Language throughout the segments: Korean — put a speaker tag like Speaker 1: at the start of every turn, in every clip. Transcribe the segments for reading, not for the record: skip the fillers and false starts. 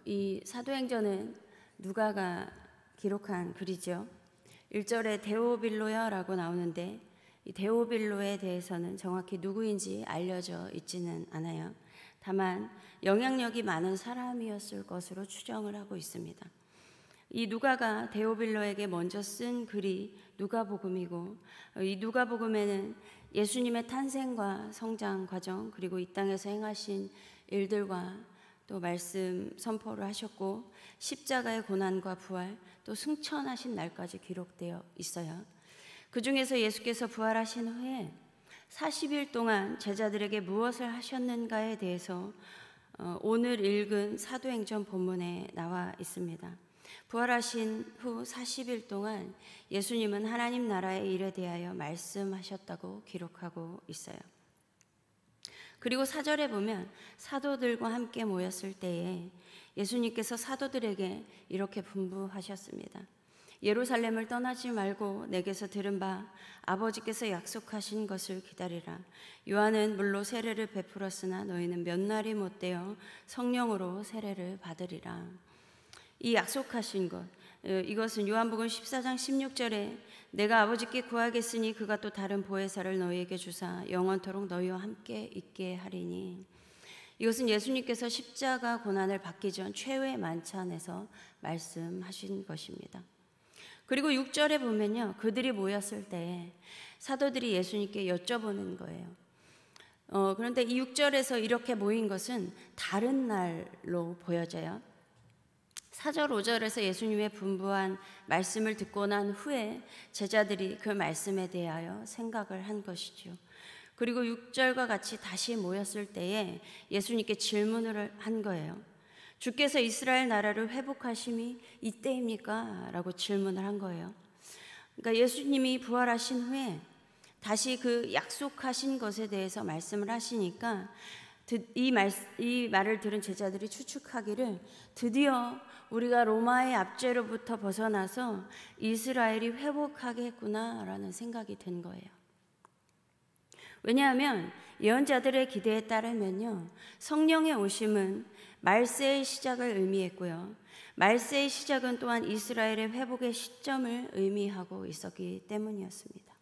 Speaker 1: 이 사도행전은 누가가 기록한 글이죠. 1절에 데오빌로여라고 나오는데 이 데오빌로에 대해서는 정확히 누구인지 알려져 있지는 않아요. 다만 영향력이 많은 사람이었을 것으로 추정을 하고 있습니다. 이 누가가 데오빌로에게 먼저 쓴 글이 누가복음이고, 이 누가복음에는 예수님의 탄생과 성장 과정, 그리고 이 땅에서 행하신 일들과 또 말씀 선포를 하셨고, 십자가의 고난과 부활, 또 승천하신 날까지 기록되어 있어요. 그 중에서 예수께서 부활하신 후에 40일 동안 제자들에게 무엇을 하셨는가에 대해서 오늘 읽은 사도행전 본문에 나와 있습니다. 부활하신 후 40일 동안 예수님은 하나님 나라의 일에 대하여 말씀하셨다고 기록하고 있어요. 그리고 4절에 보면 사도들과 함께 모였을 때에 예수님께서 사도들에게 이렇게 분부하셨습니다. 예루살렘을 떠나지 말고 내게서 들은 바 아버지께서 약속하신 것을 기다리라. 요한은 물로 세례를 베풀었으나 너희는 몇 날이 못되어 성령으로 세례를 받으리라. 이 약속하신 것, 이것은 요한복음 14장 16절에 내가 아버지께 구하겠으니 그가 또 다른 보혜사를 너희에게 주사 영원토록 너희와 함께 있게 하리니, 이것은 예수님께서 십자가 고난을 받기 전 최후의 만찬에서 말씀하신 것입니다. 그리고 6절에 보면요, 그들이 모였을 때 사도들이 예수님께 여쭤보는 거예요. 그런데 이 6절에서 이렇게 모인 것은 다른 날로 보여져요. 4절, 5절에서 예수님의 분부한 말씀을 듣고 난 후에 제자들이 그 말씀에 대하여 생각을 한 것이죠. 그리고 6절과 같이 다시 모였을 때에 예수님께 질문을 한 거예요. 주께서 이스라엘 나라를 회복하심이 이때입니까? 라고 질문을 한 거예요. 그러니까 예수님이 부활하신 후에 다시 그 약속하신 것에 대해서 말씀을 하시니까 이 말을 들은 제자들이 추측하기를 드디어 우리가 로마의 압제로부터 벗어나서 이스라엘이 회복하겠구나 라는 생각이 든 거예요. 왜냐하면 예언자들의 기대에 따르면요, 성령의 오심은 말세의 시작을 의미했고요, 말세의 시작은 또한 이스라엘의 회복의 시점을 의미하고 있었기 때문이었습니다.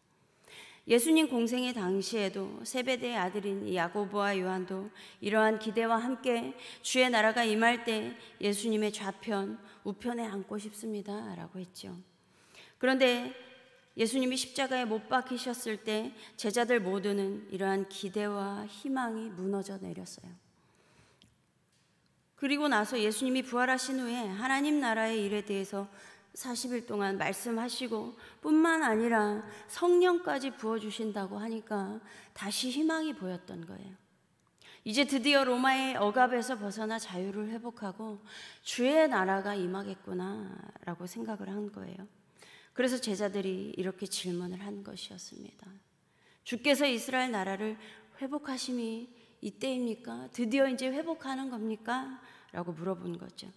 Speaker 1: 예수님 공생의 당시에도 세베대의 아들인 야고보와 요한도 이러한 기대와 함께 주의 나라가 임할 때 예수님의 좌편, 우편에 앉고 싶습니다 라고 했죠. 그런데 예수님이 십자가에 못 박히셨을 때 제자들 모두는 이러한 기대와 희망이 무너져 내렸어요. 그리고 나서 예수님이 부활하신 후에 하나님 나라의 일에 대해서 40일 동안 말씀하시고 뿐만 아니라 성령까지 부어주신다고 하니까 다시 희망이 보였던 거예요. 이제 드디어 로마의 억압에서 벗어나 자유를 회복하고 주의 나라가 임하겠구나 라고 생각을 한 거예요. 그래서 제자들이 이렇게 질문을 한 것이었습니다. 주께서 이스라엘 나라를 회복하심이 이때입니까? 드디어 이제 회복하는 겁니까? 라고 물어본 거죠.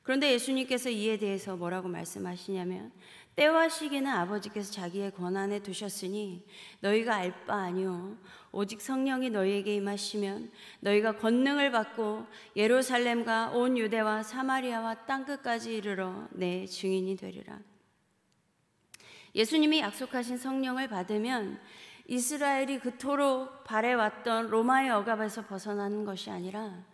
Speaker 1: 그런데 예수님께서 이에 대해서 뭐라고 말씀하시냐면 때와 시기는 아버지께서 자기의 권한에 두셨으니 너희가 알 바 아니오. 오직 성령이 너희에게 임하시면 너희가 권능을 받고 예루살렘과 온 유대와 사마리아와 땅끝까지 이르러 내 증인이 되리라. 예수님이 약속하신 성령을 받으면 이스라엘이 그토록 바래왔던 로마의 억압에서 벗어나는 것이 아니라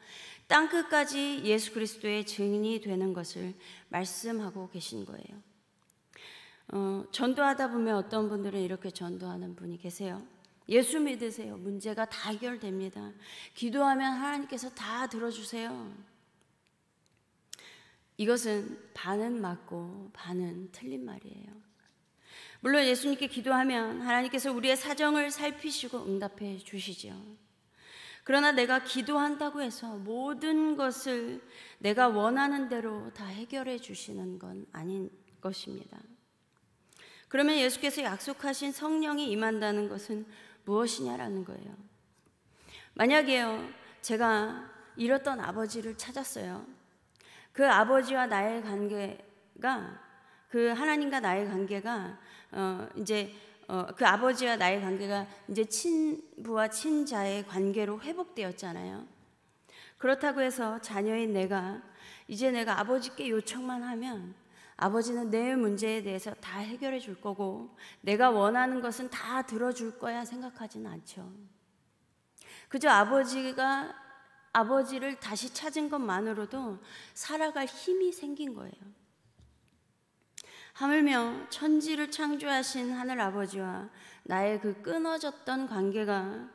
Speaker 1: 땅끝까지 예수 그리스도의 증인이 되는 것을 말씀하고 계신 거예요. 전도하다 보면 어떤 분들은 이렇게 전도하는 분이 계세요. 예수 믿으세요. 문제가 다 해결됩니다. 기도하면 하나님께서 다 들어주세요. 이것은 반은 맞고 반은 틀린 말이에요. 물론 예수님께 기도하면 하나님께서 우리의 사정을 살피시고 응답해 주시죠. 그러나 내가 기도한다고 해서 모든 것을 내가 원하는 대로 다 해결해 주시는 건 아닌 것입니다. 그러면 예수께서 약속하신 성령이 임한다는 것은 무엇이냐라는 거예요. 만약에요, 제가 잃었던 아버지를 찾았어요. 그 아버지와 나의 관계가, 그 하나님과 나의 관계가 그 아버지와 나의 관계가 이제 친부와 친자의 관계로 회복되었잖아요. 그렇다고 해서 자녀인 이제 내가 아버지께 요청만 하면 아버지는 내 문제에 대해서 다 해결해 줄 거고 내가 원하는 것은 다 들어줄 거야 생각하지는 않죠. 그저 아버지를 다시 찾은 것만으로도 살아갈 힘이 생긴 거예요. 하물며 천지를 창조하신 하늘 아버지와 나의 그 끊어졌던 관계가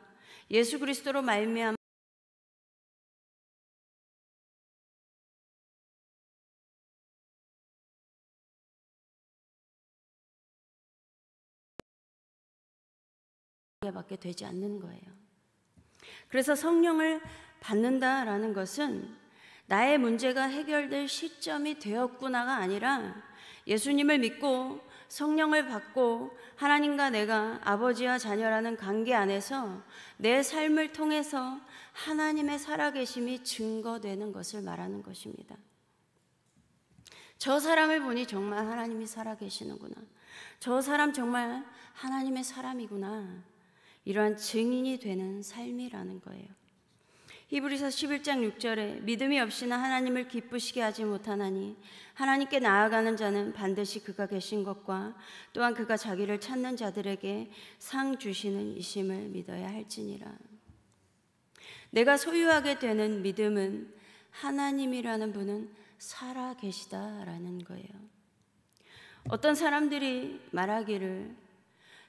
Speaker 1: 예수 그리스도로 말미암아 밖에 되지 않는 거예요. 그래서 성령을 받는다라는 것은 나의 문제가 해결될 시점이 되었구나가 아니라 예수님을 믿고 성령을 받고 하나님과 내가 아버지와 자녀라는 관계 안에서 내 삶을 통해서 하나님의 살아계심이 증거되는 것을 말하는 것입니다. 저 사람을 보니 정말 하나님이 살아계시는구나. 저 사람 정말 하나님의 사람이구나. 이러한 증인이 되는 삶이라는 거예요. 히브리서 11장 6절에 믿음이 없이나 하나님을 기쁘시게 하지 못하나니 하나님께 나아가는 자는 반드시 그가 계신 것과 또한 그가 자기를 찾는 자들에게 상 주시는 이심을 믿어야 할지니라. 내가 소유하게 되는 믿음은 하나님이라는 분은 살아 계시다라는 거예요. 어떤 사람들이 말하기를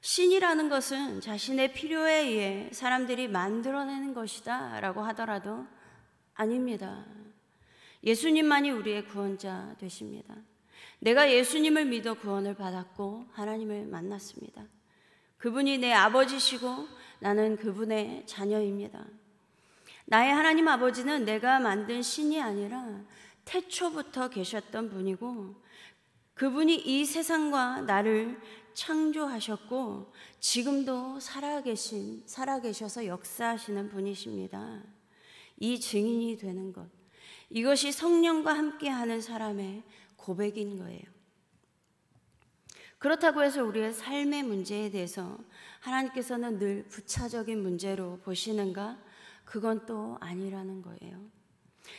Speaker 1: 신이라는 것은 자신의 필요에 의해 사람들이 만들어내는 것이다 라고 하더라도 아닙니다. 예수님만이 우리의 구원자 되십니다. 내가 예수님을 믿어 구원을 받았고 하나님을 만났습니다. 그분이 내 아버지시고 나는 그분의 자녀입니다. 나의 하나님 아버지는 내가 만든 신이 아니라 태초부터 계셨던 분이고 그분이 이 세상과 나를 창조하셨고 지금도 살아계셔서 역사하시는 분이십니다. 이 증인이 되는 것, 이것이 성령과 함께하는 사람의 고백인 거예요. 그렇다고 해서 우리의 삶의 문제에 대해서 하나님께서는 늘 부차적인 문제로 보시는가? 그건 또 아니라는 거예요.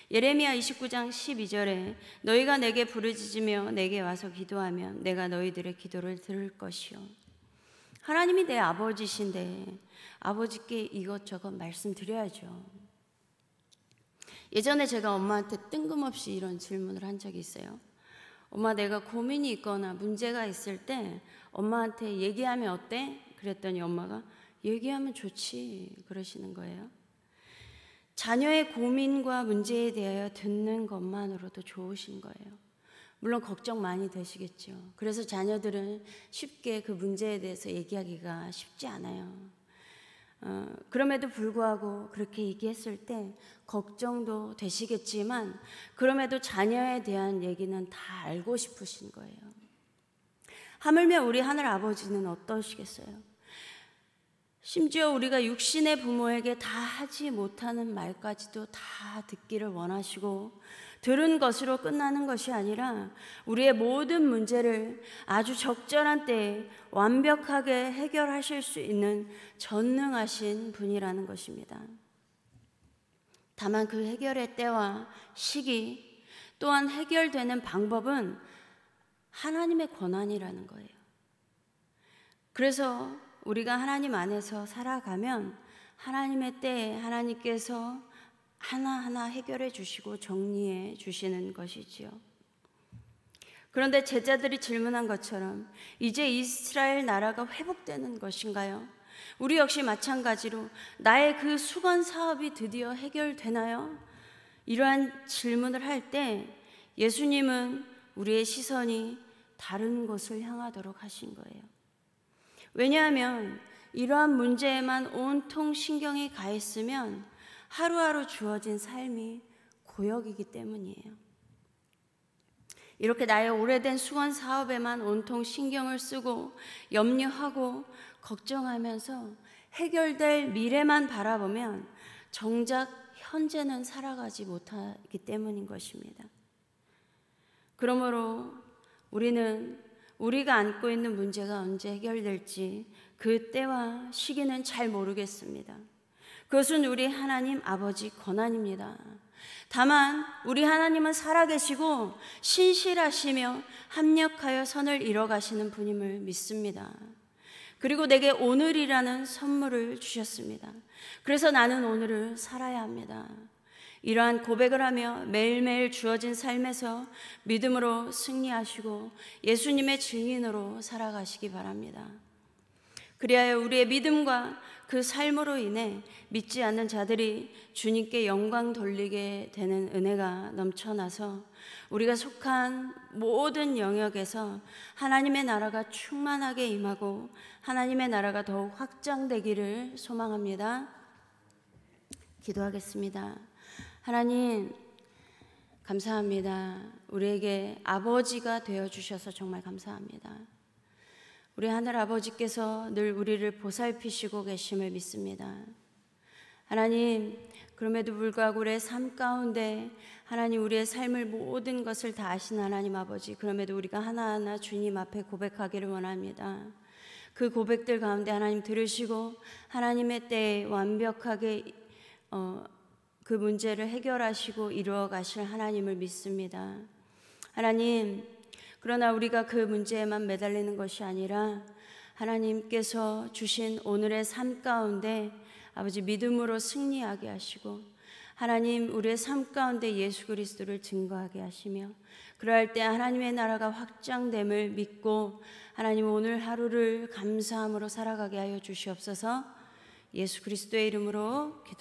Speaker 1: 예레미야 29장 12절에 너희가 내게 부르짖으며 내게 와서 기도하면 내가 너희들의 기도를 들을 것이요. 하나님이 내 아버지신데 아버지께 이것저것 말씀드려야죠. 예전에 제가 엄마한테 뜬금없이 이런 질문을 한 적이 있어요. 엄마, 내가 고민이 있거나 문제가 있을 때 엄마한테 얘기하면 어때? 그랬더니 엄마가 얘기하면 좋지 그러시는 거예요. 자녀의 고민과 문제에 대하여 듣는 것만으로도 좋으신 거예요. 물론 걱정 많이 되시겠죠. 그래서 자녀들은 쉽게 그 문제에 대해서 얘기하기가 쉽지 않아요. 그럼에도 불구하고 그렇게 얘기했을 때 걱정도 되시겠지만 그럼에도 자녀에 대한 얘기는 다 알고 싶으신 거예요. 하물며 우리 하늘 아버지는 어떠시겠어요? 심지어 우리가 육신의 부모에게 다 하지 못하는 말까지도 다 듣기를 원하시고 들은 것으로 끝나는 것이 아니라 우리의 모든 문제를 아주 적절한 때에 완벽하게 해결하실 수 있는 전능하신 분이라는 것입니다. 다만 그 해결의 때와 시기 또한 해결되는 방법은 하나님의 권한이라는 거예요. 그래서 우리가 하나님 안에서 살아가면 하나님의 때에 하나님께서 하나하나 해결해 주시고 정리해 주시는 것이지요. 그런데 제자들이 질문한 것처럼 이제 이스라엘 나라가 회복되는 것인가요? 우리 역시 마찬가지로 나의 그 수건 사업이 드디어 해결되나요? 이러한 질문을 할 때 예수님은 우리의 시선이 다른 곳을 향하도록 하신 거예요. 왜냐하면 이러한 문제에만 온통 신경이 가 있으면 하루하루 주어진 삶이 고역이기 때문이에요. 이렇게 나의 오래된 수건 사업에만 온통 신경을 쓰고 염려하고 걱정하면서 해결될 미래만 바라보면 정작 현재는 살아가지 못하기 때문인 것입니다. 그러므로 우리는 우리가 안고 있는 문제가 언제 해결될지 그 때와 시기는 잘 모르겠습니다. 그것은 우리 하나님 아버지 권한입니다. 다만 우리 하나님은 살아계시고 신실하시며 합력하여 선을 이뤄가시는 분임을 믿습니다. 그리고 내게 오늘이라는 선물을 주셨습니다. 그래서 나는 오늘을 살아야 합니다. 이러한 고백을 하며 매일매일 주어진 삶에서 믿음으로 승리하시고 예수님의 증인으로 살아가시기 바랍니다. 그리하여 우리의 믿음과 그 삶으로 인해 믿지 않는 자들이 주님께 영광 돌리게 되는 은혜가 넘쳐나서 우리가 속한 모든 영역에서 하나님의 나라가 충만하게 임하고 하나님의 나라가 더욱 확장되기를 소망합니다. 기도하겠습니다. 하나님, 감사합니다. 우리에게 아버지가 되어주셔서 정말 감사합니다. 우리 하늘 아버지께서 늘 우리를 보살피시고 계심을 믿습니다. 하나님, 그럼에도 불구하고 우리의 삶 가운데 하나님, 우리의 삶을 모든 것을 다 아신 하나님 아버지, 그럼에도 우리가 하나하나 주님 앞에 고백하기를 원합니다. 그 고백들 가운데 하나님 들으시고 하나님의 때에 완벽하게 그 문제를 해결하시고 이루어 가실 하나님을 믿습니다. 하나님, 그러나 우리가 그 문제에만 매달리는 것이 아니라 하나님께서 주신 오늘의 삶 가운데 아버지 믿음으로 승리하게 하시고 하나님, 우리의 삶 가운데 예수 그리스도를 증거하게 하시며 그러할 때 하나님의 나라가 확장됨을 믿고 하나님, 오늘 하루를 감사함으로 살아가게 하여 주시옵소서. 예수 그리스도의 이름으로 기도드립니다.